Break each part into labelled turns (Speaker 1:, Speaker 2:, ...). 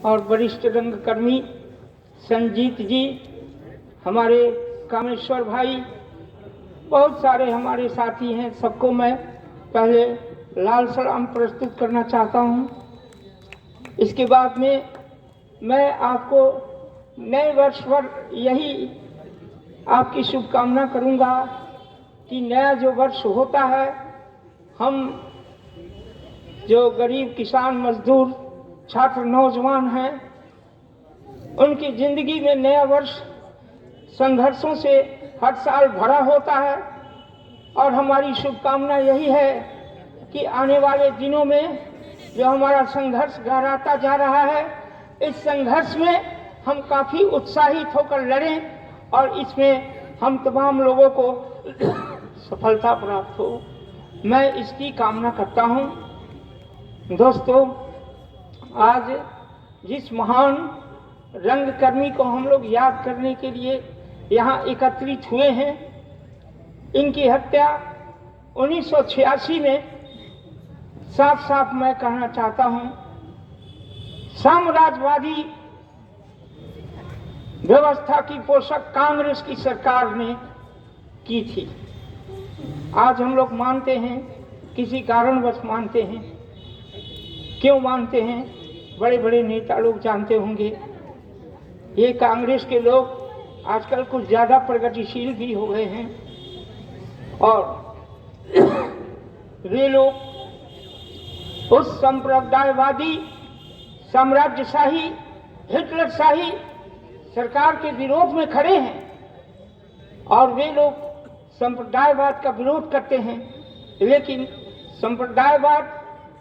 Speaker 1: और वरिष्ठ रंगकर्मी संजीत जी, हमारे कामेश्वर भाई, बहुत सारे हमारे साथी हैं। सबको मैं पहले लाल सलाम प्रस्तुत करना चाहता हूं। इसके बाद में मैं आपको नए वर्ष पर यही आपकी शुभकामना करूंगा कि नया जो वर्ष होता है, हम जो गरीब किसान, मजदूर, छात्र, नौजवान हैं, उनकी जिंदगी में नया वर्ष संघर्षों से हर साल भरा होता है। और हमारी शुभकामना यही है कि आने वाले दिनों में जो हमारा संघर्ष गहराता जा रहा है, इस संघर्ष में हम काफी उत्साहित होकर लड़ें और इसमें हम तमाम लोगोल को सफलता प्राप्त हो, मैं इसकी कामना करता हूं। दोस्तों, आज जिस महान रंगकर्मी को हम लोग याद करने के लिए यहाँ एकत्रित हुए हैं, इनकी हत्या 1986 में साफ साफ मैं कहना चाहता हूं, साम्राज्यवादी व्यवस्था की पोषक कांग्रेस की सरकार ने की थी। आज हम लोग मानते हैं, किसी कारणवश मानते हैं। क्यों मानते हैं? बड़े बड़े नेता लोग जानते होंगे। ये कांग्रेस के लोग आजकल कुछ ज्यादा प्रगतिशील भी हो गए हैं और वे लोग उस संप्रदायवादी, साम्राज्यशाही, हिटलरशाही सरकार के विरोध में खड़े हैं और वे लोग संप्रदायवाद का विरोध करते हैं। लेकिन संप्रदायवाद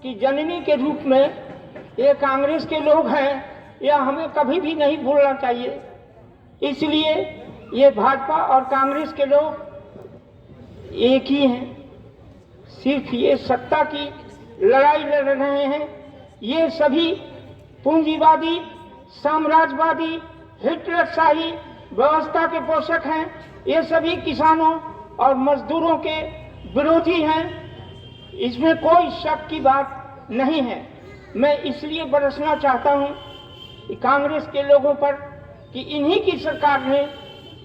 Speaker 1: की जननी के रूप में ये कांग्रेस के लोग हैं, यह हमें कभी भी नहीं भूलना चाहिए। इसलिए ये भाजपा और कांग्रेस के लोग एक ही हैं, सिर्फ ये सत्ता की लड़ाई लड़ रहे हैं। ये सभी पूंजीवादी, साम्राज्यवादी, हिटलरशाही व्यवस्था के पोषक हैं। ये सभी किसानों और मजदूरों के विरोधी हैं, इसमें कोई शक की बात नहीं है। मैं इसलिए बरसना चाहता हूं कि कांग्रेस के लोगों पर कि इन्हीं की सरकार ने,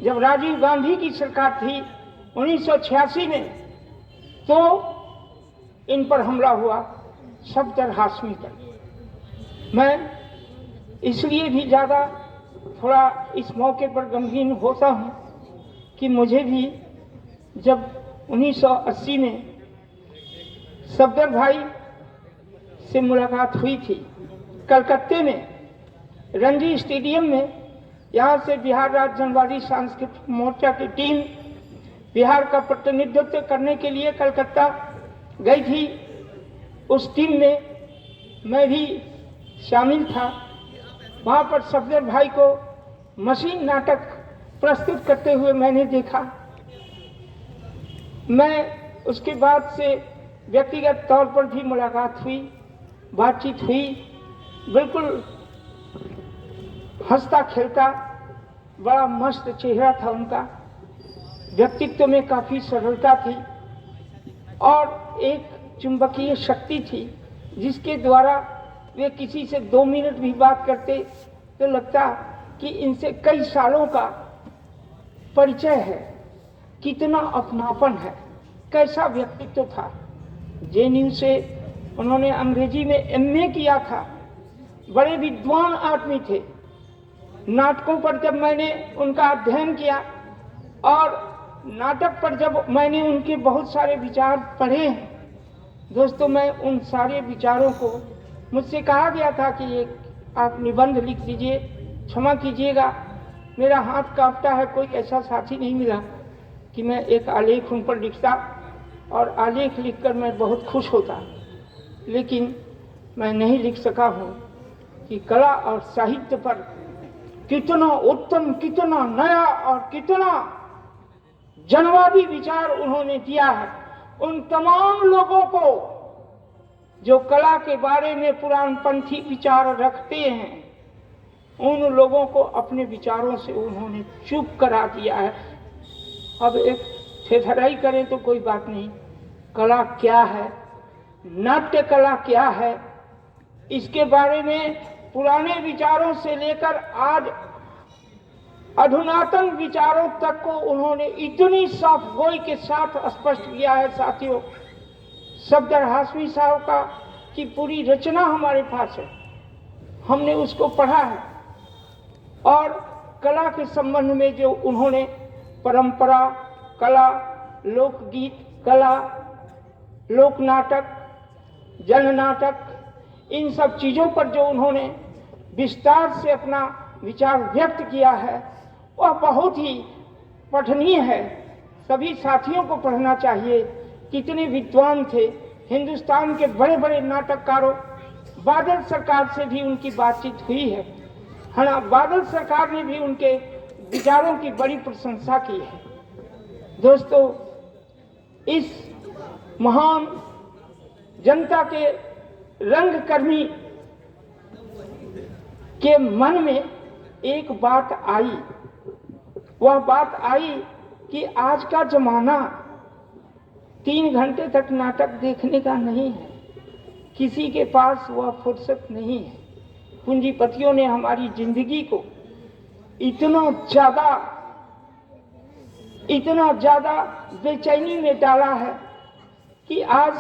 Speaker 1: जब राजीव गांधी की सरकार थी 1986 में, तो इन पर हमला हुआ सफदर हाशमी पर। मैं इसलिए भी ज़्यादा थोड़ा इस मौके पर गमगीन होता हूँ कि मुझे भी जब 1980 में सफदर भाई से मुलाकात हुई थी कलकत्ते में, रणजी स्टेडियम में। यहाँ से बिहार राज्य जनवादी सांस्कृतिक मोर्चा की टीम बिहार का प्रतिनिधित्व करने के लिए कलकत्ता गई थी। उस टीम में मैं भी शामिल था। वहाँ पर सफदर भाई को मशीन नाटक प्रस्तुत करते हुए मैंने देखा। मैं उसके बाद से व्यक्तिगत तौर पर भी मुलाकात हुई, बातचीत हुई। बिल्कुल हंसता खेलता, बड़ा मस्त चेहरा था उनका। व्यक्तित्व में काफी सरलता थी और एक चुंबकीय शक्ति थी जिसके द्वारा वे किसी से 2 मिनट भी बात करते तो लगता कि इनसे कई सालों का परिचय है। कितना अपनापन है, कैसा व्यक्तित्व था। जेएनयू से उन्होंने अंग्रेजी में एमए किया था। बड़े विद्वान आदमी थे। नाटकों पर जब मैंने उनका अध्ययन किया और नाटक पर जब मैंने उनके बहुत सारे विचार पढ़े हैं, दोस्तों, मैं उन सारे विचारों को, मुझसे कहा गया था कि ये आप निबंध लिख दीजिए। क्षमा कीजिएगा, मेरा हाथ कांपता है। कोई ऐसा साथी नहीं मिला कि मैं एक आलेख उन पर लिखता और आलेख लिखकर मैं बहुत खुश होता। लेकिन मैं नहीं लिख सका हूँ कि कला और साहित्य पर कितना उत्तम, कितना नया और कितना जनवादी विचार उन्होंने दिया है। उन तमाम लोगों को जो कला के बारे में पुरानपंथी विचार रखते हैं, उन लोगों को अपने विचारों से उन्होंने चुप करा दिया है। अब एक थेथराई करें तो कोई बात नहीं। कला क्या है, नाट्य कला क्या है, इसके बारे में पुराने विचारों से लेकर आज अधुनातन विचारों तक को उन्होंने इतनी साफ गोई के साथ स्पष्ट किया है। साथियों, सफदर हाशमी साहब का की पूरी रचना हमारे पास है, हमने उसको पढ़ा है। और कला के संबंध में जो उन्होंने परंपरा, कला, लोकगीत कला, लोक नाटक, जन नाटक, इन सब चीज़ों पर जो उन्होंने विस्तार से अपना विचार व्यक्त किया है, वह बहुत ही पठनीय है। सभी साथियों को पढ़ना चाहिए। कितने विद्वान थे हिंदुस्तान के बड़े बड़े नाटककारों, बादल सरकार से भी उनकी बातचीत हुई है ना। बादल सरकार ने भी उनके विचारों की बड़ी प्रशंसा की है। दोस्तों, इस महान जनता के रंगकर्मी के मन में एक बात आई। वह बात आई कि आज का जमाना 3 घंटे तक नाटक देखने का नहीं है, किसी के पास वह फुर्सत नहीं है। पूंजीपतियों ने हमारी जिंदगी को इतना ज्यादा बेचैनी में डाला है कि आज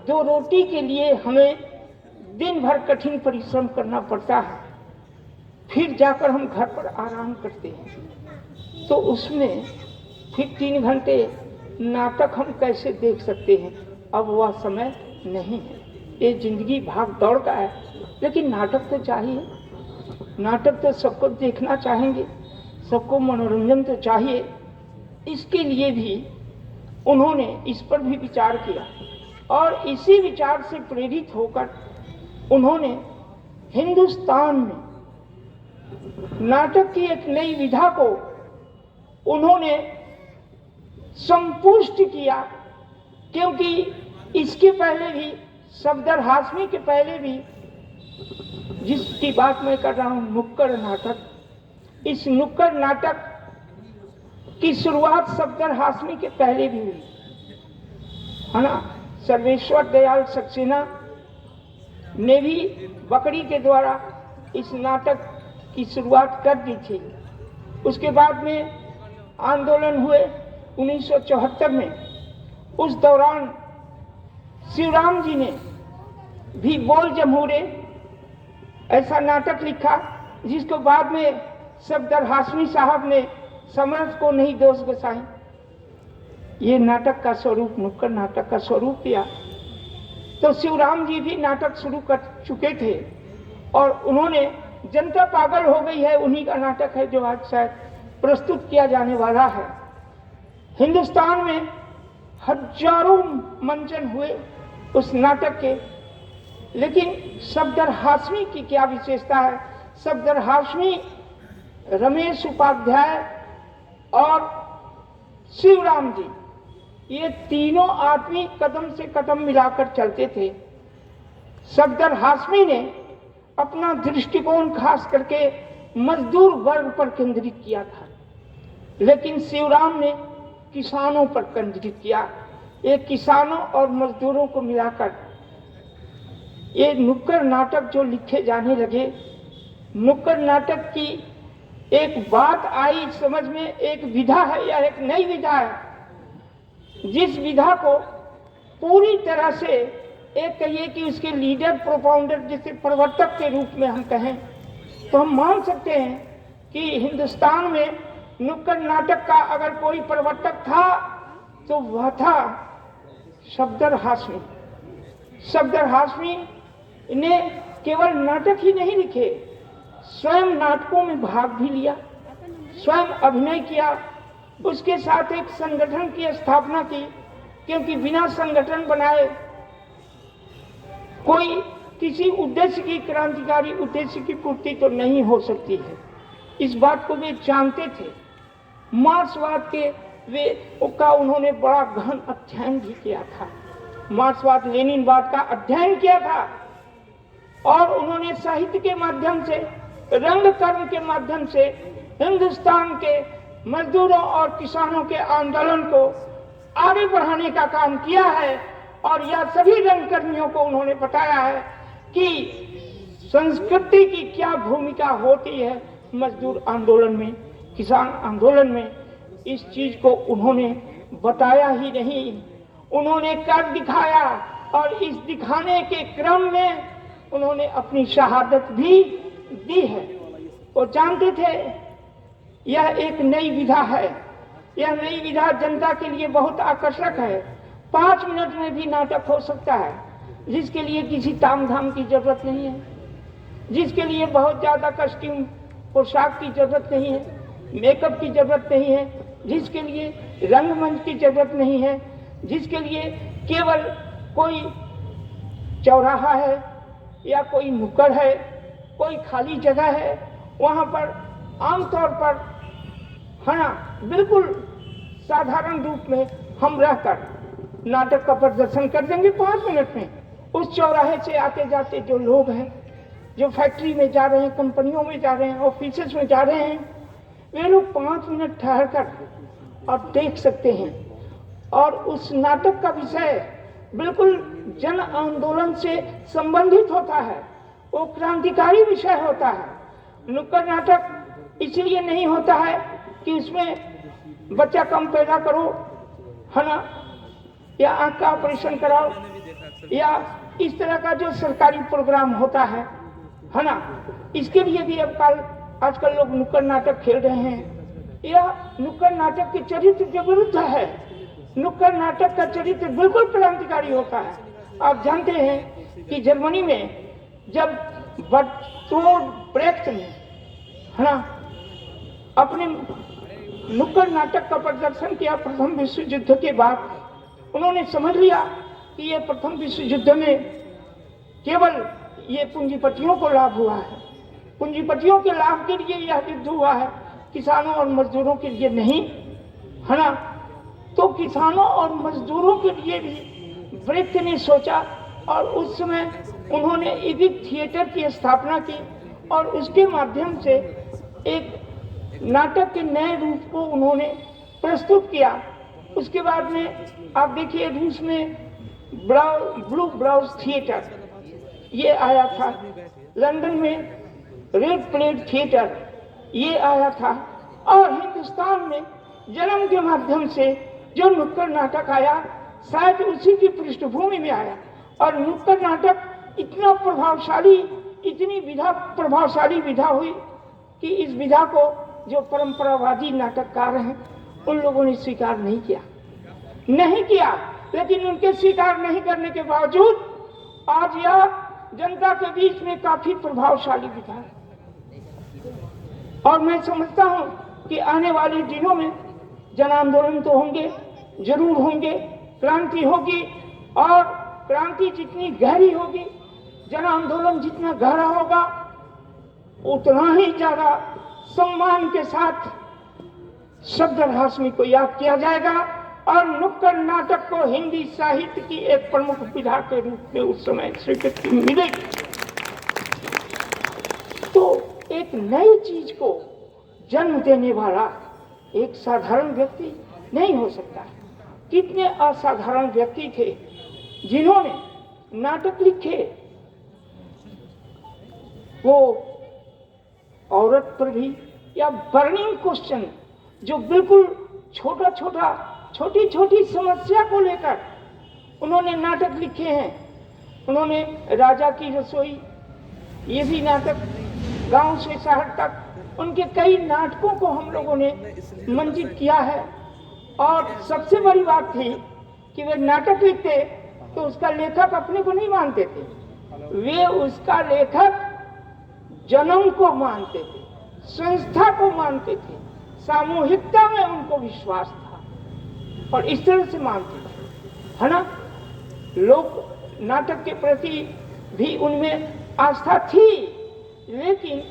Speaker 1: 2 रोटी के लिए हमें दिन भर कठिन परिश्रम करना पड़ता है, फिर जाकर हम घर पर आराम करते हैं। तो उसमें फिर 3 घंटे नाटक हम कैसे देख सकते हैं? अब वह समय नहीं है। ये जिंदगी भाग दौड़ का है, लेकिन नाटक तो चाहिए। नाटक तो सबको देखना चाहेंगे, सबको मनोरंजन तो चाहिए। इसके लिए भी उन्होंने इस पर भी विचार किया और इसी विचार से प्रेरित होकर उन्होंने हिंदुस्तान में नाटक की एक नई विधा को उन्होंने संपुष्ट किया। क्योंकि इसके पहले भी, सफदर हाशमी के पहले भी, जिसकी बात मैं कर रहा हूं, नुक्कड़ नाटक, इस नुक्कड़ नाटक की शुरुआत सफदर हाशमी के पहले भी हुई है ना। सर्वेश्वर दयाल सक्सेना ने भी बकरी के द्वारा इस नाटक की शुरुआत कर दी थी। उसके बाद में आंदोलन हुए 1974 में। उस दौरान शिवराम जी ने भी बोल जमहूरे ऐसा नाटक लिखा, जिसको बाद में सफदर हाशमी साहब ने समर्थ को नहीं दोष गोसाई ये नाटक का स्वरूप, नुक्कड़ नाटक का स्वरूप दिया। तो शिवराम जी भी नाटक शुरू कर चुके थे और उन्होंने जनता पागल हो गई है, उन्हीं का नाटक है जो आज शायद प्रस्तुत किया जाने वाला है। हिंदुस्तान में हजारों मंचन हुए उस नाटक के, लेकिन सफदर हाशमी की क्या विशेषता है? सफदर हाशमी, रमेश उपाध्याय और शिवराम जी, ये तीनों आदमी कदम से कदम मिलाकर चलते थे। सफदर हाशमी ने अपना दृष्टिकोण खास करके मजदूर वर्ग पर केंद्रित किया था, लेकिन शिवराम ने किसानों पर केंद्रित किया। ये किसानों और मजदूरों को मिलाकर ये नुक्कड़ नाटक जो लिखे जाने लगे, नुक्कड़ नाटक की एक बात आई समझ में, एक विधा है या एक नई विधा है, जिस विधा को पूरी तरह से एक कहिए कि उसके लीडर, प्रोपाउंडर, जैसे प्रवर्तक के रूप में हम कहें तो हम मान सकते हैं कि हिंदुस्तान में नुक्कड़ नाटक का अगर कोई प्रवर्तक था तो वह था सफदर हाशमी। सफदर हाशमी ने केवल नाटक ही नहीं लिखे, स्वयं नाटकों में भाग भी लिया, स्वयं अभिनय किया। उसके साथ एक संगठन की स्थापना की, क्योंकि बिना संगठन बनाए कोई किसी उद्देश्य की, क्रांतिकारी उद्देश्य की पूर्ति तो नहीं हो सकती है। इस बात को वे जानते थे। मार्क्सवाद के का उन्होंने बड़ा गहन अध्ययन भी किया था, मार्क्सवाद लेनिनवाद का अध्ययन किया था, और उन्होंने साहित्य के माध्यम से, रंगकर्म के माध्यम से हिंदुस्तान के मजदूरों और किसानों के आंदोलन को आगे बढ़ाने का काम किया है। और यह सभी रंगकर्मियों को उन्होंने बताया है कि संस्कृति की क्या भूमिका होती है मजदूर आंदोलन में, किसान आंदोलन में, इस चीज को उन्होंने बताया ही नहीं, उन्होंने कर दिखाया। और इस दिखाने के क्रम में उन्होंने अपनी शहादत भी दी है। वो जानते थे यह एक नई विधा है, यह नई विधा जनता के लिए बहुत आकर्षक है। 5 मिनट में भी नाटक हो सकता है, जिसके लिए किसी तामझाम की जरूरत नहीं है, जिसके लिए बहुत ज्यादा कस्ट्यूम पोशाक की जरूरत नहीं है, मेकअप की जरूरत नहीं है, जिसके लिए रंगमंच की जरूरत नहीं है, जिसके लिए केवल कोई चौराहा है या कोई नुक्कड़ है, कोई खाली जगह है, वहां पर आमतौर पर है ना बिल्कुल साधारण रूप में हम रहकर नाटक का प्रदर्शन कर देंगे 5 मिनट में। उस चौराहे से आते जाते जो लोग हैं, जो फैक्ट्री में जा रहे हैं, कंपनियों में जा रहे हैं, ऑफिसेस में जा रहे हैं, वे लोग 5 मिनट ठहर कर और देख सकते हैं। और उस नाटक का विषय बिल्कुल जन आंदोलन से संबंधित होता है, वो क्रांतिकारी विषय होता है। नुक्कड़ नाटक इसलिए नहीं होता है कि उसमें बच्चा कम पैदा करो, है ना, या आंख का ऑपरेशन कराओ, या इस तरह का जो सरकारी प्रोग्राम होता है ना, इसके लिए भी अब आजकल लोग नुक्कड़ नाटक खेल रहे हैं। यह नुक्कड़ नाटक के चरित्र के विरुद्ध है। नुक्कड़ नाटक का चरित्र बिल्कुल क्रांतिकारी होता है। आप जानते हैं कि जर्मनी में जब बर्टोल्ड ब्रेख्ट ने है ना अपने नुक्कड़ नाटक का प्रदर्शन किया प्रथम विश्व युद्ध के बाद, उन्होंने समझ लिया कि ये प्रथम विश्व युद्ध में केवल ये पूंजीपतियों को लाभ हुआ है, पूंजीपतियों के लाभ के लिए यह युद्ध हुआ है, किसानों और मजदूरों के लिए नहीं, है ना। तो किसानों और मजदूरों के लिए भी ब्रेख्ट ने सोचा और उस समय उन्होंने इविक थिएटर की स्थापना की और उसके माध्यम से एक नाटक के नए रूप को उन्होंने प्रस्तुत किया। उसके बाद में आप देखिए रूस में ब्लू ब्राउज थिएटर ये आया था, लंदन में रेड प्लेट थिएटर ये आया था, और हिंदुस्तान में जन्म के माध्यम से जो नुक्कड़ नाटक आया शायद उसी की पृष्ठभूमि में आया। और नुक्कड़ नाटक इतना प्रभावशाली, इतनी प्रभावशाली विधा हुई कि इस विधा को जो परंपरावादी नाटककार हैं उन लोगों ने स्वीकार नहीं किया। लेकिन उनके स्वीकार नहीं करने के बावजूद आज यह जनता के बीच में काफी प्रभावशाली विधा है। और मैं समझता हूं कि आने वाले दिनों में जन आंदोलन तो होंगे, जरूर होंगे, क्रांति होगी, और क्रांति जितनी गहरी होगी, जन आंदोलन जितना गहरा होगा, उतना ही ज्यादा सम्मान के साथ शब्दभाषणी को याद किया जाएगा और नुक्कड़ नाटक को हिंदी साहित्य की एक प्रमुख विधा के रूप में उस समय स्वीकृति मिलेगी। तो एक नई चीज को जन्म देने वाला एक साधारण व्यक्ति नहीं हो सकता। कितने असाधारण व्यक्ति थे जिन्होंने नाटक लिखे। वो औरत पर भी, या बर्निंग क्वेश्चन, जो बिल्कुल छोटी छोटी समस्या को लेकर उन्होंने नाटक लिखे हैं। उन्होंने राजा की रसोई, ये भी नाटक, गांव से शहर तक, उनके कई नाटकों को हम लोगों ने मंचित किया है। और सबसे बड़ी बात थी कि वे नाटक लिखते तो उसका लेखक अपने को नहीं मानते थे, वे उसका लेखक जन्म को मानते थे, संस्था को मानते थे, सामूहिकता में उनको विश्वास था और इस तरह से मानते थे, है ना। लोक नाटक के प्रति भी उनमें आस्था थी, लेकिन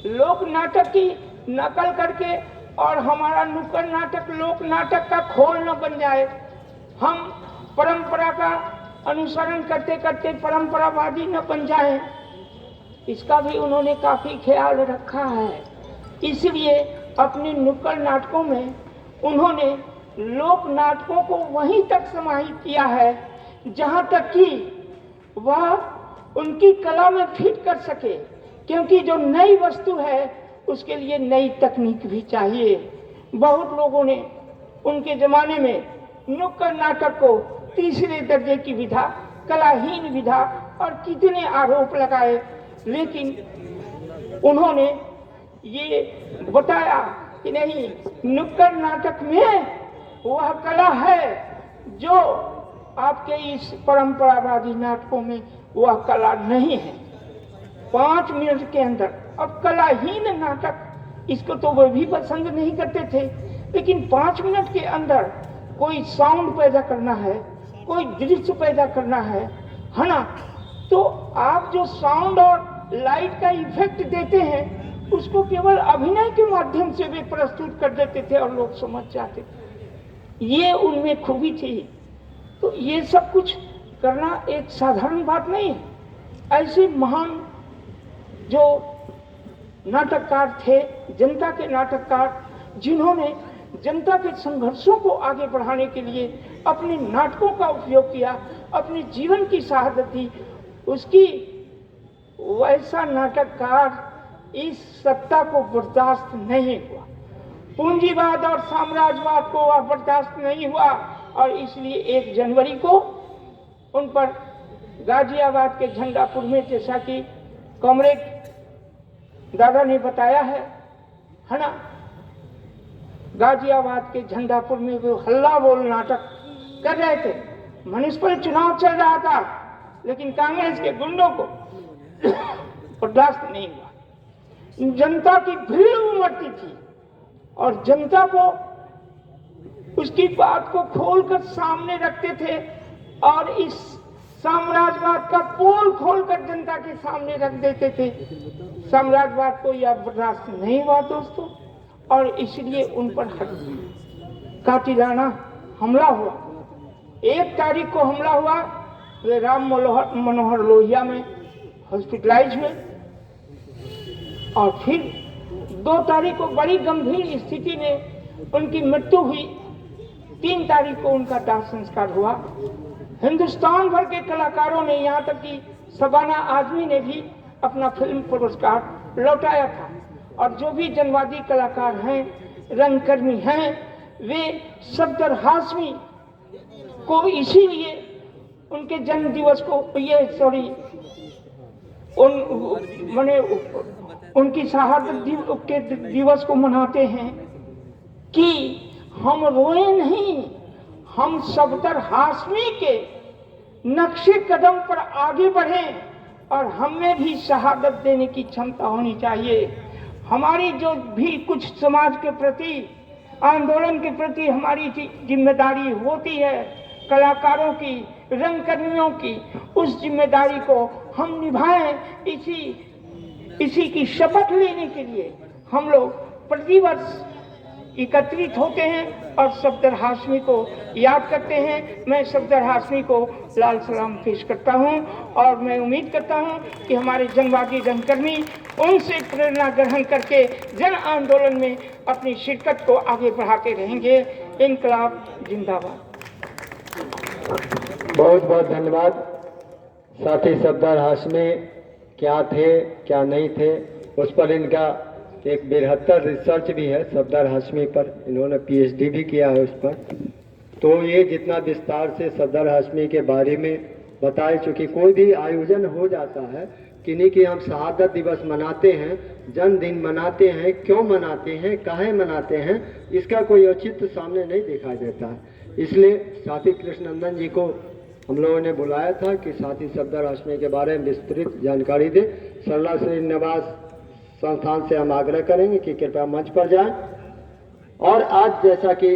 Speaker 1: लोक नाटक की नकल करके और हमारा नुक्कड़ नाटक लोक नाटक का खोल न बन जाए, हम परंपरा का अनुसरण करते करते परंपरावादी न बन जाए, इसका भी उन्होंने काफी ख्याल रखा है। इसलिए अपने नुक्कड़ नाटकों में उन्होंने लोक नाटकों को वहीं तक समाहित किया है जहां तक कि वह उनकी कला में फिट कर सके, क्योंकि जो नई वस्तु है उसके लिए नई तकनीक भी चाहिए। बहुत लोगों ने उनके जमाने में नुक्कड़ नाटक को तीसरे दर्जे की विधा, कलाहीन विधा और कितने आरोप लगाए, लेकिन उन्होंने ये बताया कि नहीं, नुक्कड़ नाटक में वह कला है जो आपके इस परंपरावादी नाटकों में वह कला नहीं है। 5 मिनट के अंदर, अब कलाहीन नाटक इसको तो वे भी पसंद नहीं करते थे, लेकिन 5 मिनट के अंदर कोई साउंड पैदा करना है, कोई दृश्य पैदा करना है ना, तो आप जो साउंड और लाइट का इफेक्ट देते हैं उसको केवल अभिनय के माध्यम से वे प्रस्तुत कर देते थे और लोग समझ जाते थे। ये उनमें खूबी थी। तो ये सब कुछ करना एक साधारण बात नहीं है। ऐसे महान जो नाटककार थे, जनता के नाटककार, जिन्होंने जनता के संघर्षों को आगे बढ़ाने के लिए अपने नाटकों का उपयोग किया, अपने जीवन की शहादत दी, उसकी वैसा नाटककार इस सत्ता को बर्दाश्त नहीं हुआ। पूंजीवाद और साम्राज्यवाद को वह बर्दाश्त नहीं हुआ और इसलिए 1 जनवरी को उन पर गाजियाबाद के झंडापुर में, जैसा कि कॉमरेड दादा ने बताया है ना, गाजियाबाद के झंडापुर में वो हल्ला बोल नाटक कर रहे थे। म्युनिसिपल चुनाव चल रहा था, लेकिन कांग्रेस के गुंडों को बर्दाश्त नहीं हुआ। जनता की भीड़ उमड़ती थी और जनता को उसकी बात को खोलकर सामने रखते थे और इस साम्राज्यवाद का पोल खोलकर जनता के सामने रख देते थे। साम्राज्यवाद को यह बर्दाश्त नहीं हुआ दोस्तों, और इसलिए उन पर कातिलाना हमला हुआ। 1 तारीख को हमला हुआ, वे राम मनोहर लोहिया में हॉस्पिटलाइज में, और फिर 2 तारीख को बड़ी गंभीर स्थिति में उनकी मृत्यु हुई। 3 तारीख को उनका दाह संस्कार हुआ। हिंदुस्तान भर के कलाकारों ने, यहाँ तक कि शबाना आजमी ने भी अपना फिल्म पुरस्कार लौटाया था। और जो भी जनवादी कलाकार हैं, रंगकर्मी हैं, वे सफदर हाशमी को इसीलिए उनके जन्म दिवस को उनकी शहादत के दिवस को मनाते हैं कि हम रोए नहीं, हम सफदर हाशमी के नक्शे कदम पर आगे बढ़ें और हमें भी शहादत देने की क्षमता होनी चाहिए। हमारी जो भी कुछ समाज के प्रति, आंदोलन के प्रति हमारी जिम्मेदारी होती है, कलाकारों की, रंगकर्मियों की, उस जिम्मेदारी को हम निभाएं। इसी की शपथ लेने के लिए हम लोग प्रतिवर्ष एकत्रित होते हैं और सफदर हाशमी को याद करते हैं। मैं सफदर हाशमी को लाल सलाम पेश करता हूं और मैं उम्मीद करता हूं कि हमारे जनवादी रंगकर्मी उनसे प्रेरणा ग्रहण करके जन आंदोलन में अपनी शिरकत को आगे बढ़ाते रहेंगे। इनकलाब जिंदाबाद।
Speaker 2: बहुत बहुत धन्यवाद। साथी सफदर हाशमी क्या थे क्या नहीं थे, उस पर इनका एक बृहत्तर रिसर्च भी है। सफदर हाशमी पर इन्होंने PhD भी किया है उस पर। तो ये जितना विस्तार से सफदर हाशमी के बारे में बताए, चूँकि कोई भी आयोजन हो जाता है, किन्हीं की हम शहादत दिवस मनाते हैं, जन्मदिन मनाते हैं, क्यों मनाते हैं, काहे मनाते हैं, इसका कोई औचित्य सामने नहीं दिखाई देता है। इसलिए साथी कृष्णनंदन जी को हम लोगों ने बुलाया था कि साथी सफदर हाशमी के बारे में विस्तृत जानकारी दे। सरला श्रीनिवास संस्थान से हम आग्रह करेंगे कि कृपया मंच पर जाएं। और आज जैसा कि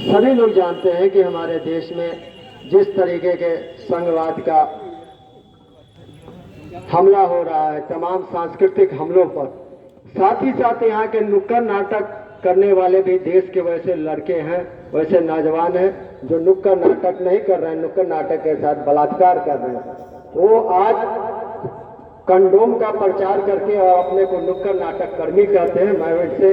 Speaker 2: सभी लोग जानते हैं कि हमारे देश में जिस तरीके के संघवाद का हमला हो रहा है, तमाम सांस्कृतिक हमलों पर, साथ ही साथ यहाँ के नुक्कड़ नाटक करने वाले भी देश के वैसे लड़के हैं, वैसे नौजवान हैं जो नुक्कड़ नाटक नहीं कर रहे हैं, नुक्कड़ नाटक के साथ बलात्कार कर रहे हैं। वो आज कंडोम का प्रचार करके और अपने को नुक्कड़ नाटक कर्मी कहते हैं। मैं इनसे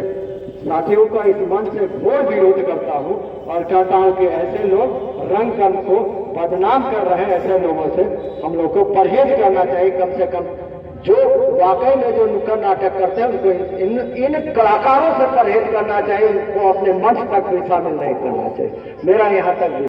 Speaker 2: साथियों का इस मंच से घोर विरोध करता हूं और चाहता हूं कि ऐसे लोग रंग कर्म को बदनाम कर रहे हैं, ऐसे लोगों से हम लोग को परहेज करना चाहिए। कम से कम जो वाकई में जो नुक्कड़ नाटक करते हैं उनको इन कलाकारों से परहेज करना चाहिए, उनको अपने मंच तक भी शामिल नहीं करना चाहिए। मेरा यहाँ तक